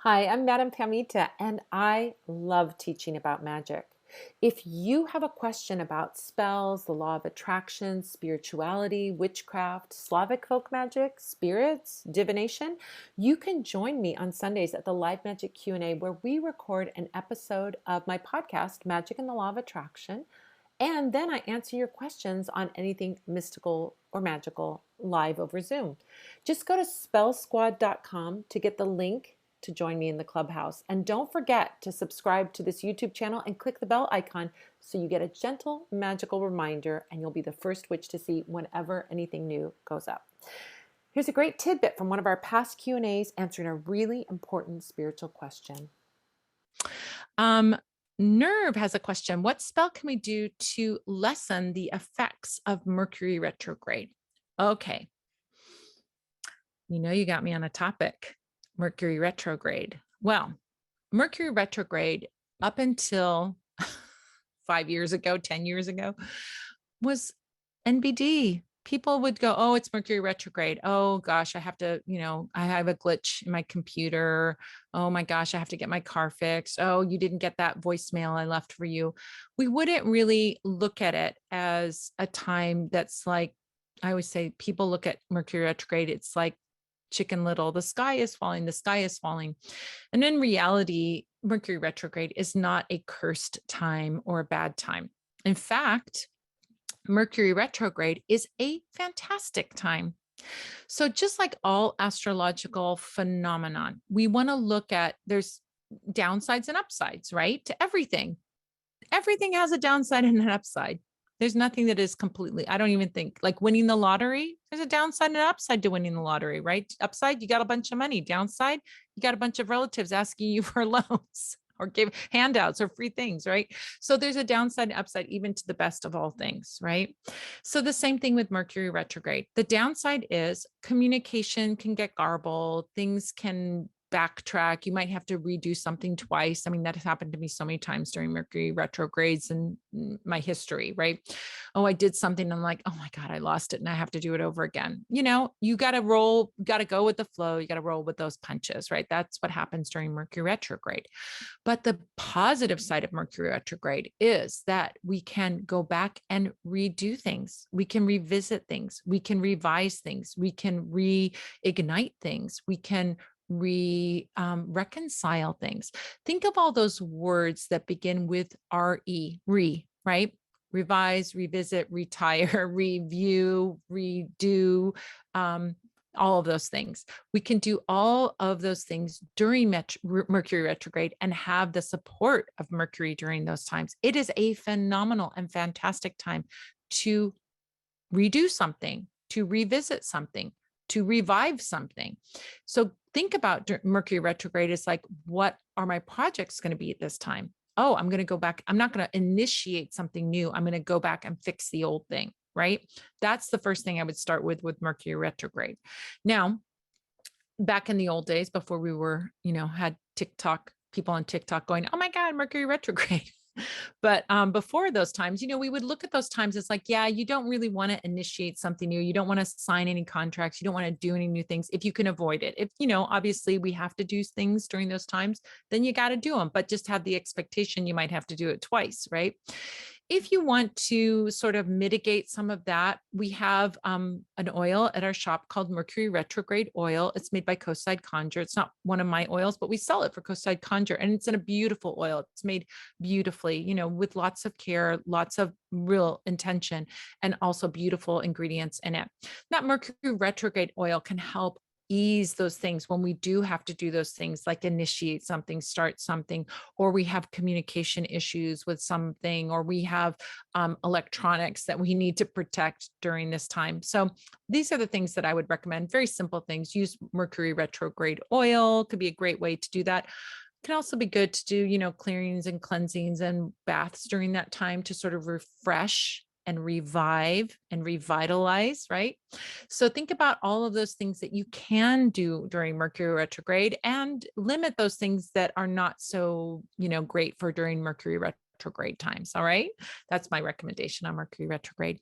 Hi, I'm Madame Pamita, and I love teaching about magic. If you have a question about spells, the law of attraction, spirituality, witchcraft, Slavic folk magic, spirits, divination, you can join me on Sundays at the Live Magic Q&A where we record an episode of my podcast, Magic and the Law of Attraction, and then I answer your questions on anything mystical or magical live over Zoom. Just go to spellsquad.com to get the link to join me in the clubhouse. And don't forget to subscribe to this YouTube channel and click the bell icon so you get a gentle, magical reminder and you'll be the first witch to see whenever anything new goes up. Here's a great tidbit from one of our past Q&As answering a really important spiritual question. Nerve has a question. What spell can we do to lessen the effects of Mercury retrograde? Okay. You got me on a topic, Mercury retrograde. Well, Mercury retrograde up until 5 years ago, 10 years ago, was NBD. People would go, oh, it's Mercury retrograde. Oh gosh, I have to, I have a glitch in my computer. Oh my gosh, I have to get my car fixed. Oh, you didn't get that voicemail I left for you. We wouldn't really look at it as a time that's like, I always say, people look at Mercury retrograde. It's like Chicken Little, the sky is falling, the sky is falling. And in reality, Mercury retrograde is not a cursed time or a bad time. In fact, Mercury retrograde is a fantastic time. So just like all astrological phenomenon, we want to look at there's downsides and upsides, right? To everything. Everything has a downside and an upside. There's nothing that is completely, I don't even think like winning the lottery. There's a downside and an upside to winning the lottery, right? Upside, you got a bunch of money. Downside, you got a bunch of relatives asking you for loans or give handouts or free things, right? So there's a downside and upside, even to the best of all things, right? So the same thing with Mercury retrograde. The downside is communication can get garbled, things can backtrack. You might have to redo something twice. I mean, that has happened to me so many times during Mercury retrogrades in my history, right? Oh, I did something. I'm like, oh my God, I lost it and I have to do it over again. You got to roll, got to go with the flow. You got to roll with those punches, right? That's what happens during Mercury retrograde. But the positive side of Mercury retrograde is that we can go back and redo things. We can revisit things. We can revise things. We can reignite things. We can reconcile things. Think of all those words that begin with re, right? Revise, revisit, retire, review, redo, all of those things. We can do all of those things during Mercury retrograde and have the support of Mercury during those times. It is a phenomenal and fantastic time to redo something, to revisit something, to revive something. So think about Mercury retrograde is like, what are my projects going to be at this time? Oh, I'm going to go back. I'm not going to initiate something new. I'm going to go back and fix the old thing, right? That's the first thing I would start with Mercury retrograde. Now, back in the old days, before we were, had TikTok, people on TikTok going, oh my God, Mercury retrograde. But before those times, we would look at those times. It's like, yeah, you don't really want to initiate something new. You don't want to sign any contracts. You don't want to do any new things if you can avoid it. If, obviously we have to do things during those times, then you got to do them, but just have the expectation you might have to do it twice, right? If you want to sort of mitigate some of that, we have an oil at our shop called Mercury Retrograde Oil. It's made by Coastside Conjure. It's not one of my oils, but we sell it for Coastside Conjure, and it's in a beautiful oil. It's made beautifully, with lots of care, lots of real intention, and also beautiful ingredients in it. That Mercury Retrograde oil can help ease those things when we do have to do those things like initiate something, start something, or we have communication issues with something, or we have electronics that we need to protect during this time. So these are the things that I would recommend. Very simple things. Use Mercury retrograde oil could be a great way to do that. It can also be good to do, clearings and cleansings and baths during that time to sort of refresh and revive and revitalize, right? So think about all of those things that you can do during Mercury retrograde and limit those things that are not so, great for during Mercury retrograde times. All right. That's my recommendation on Mercury retrograde.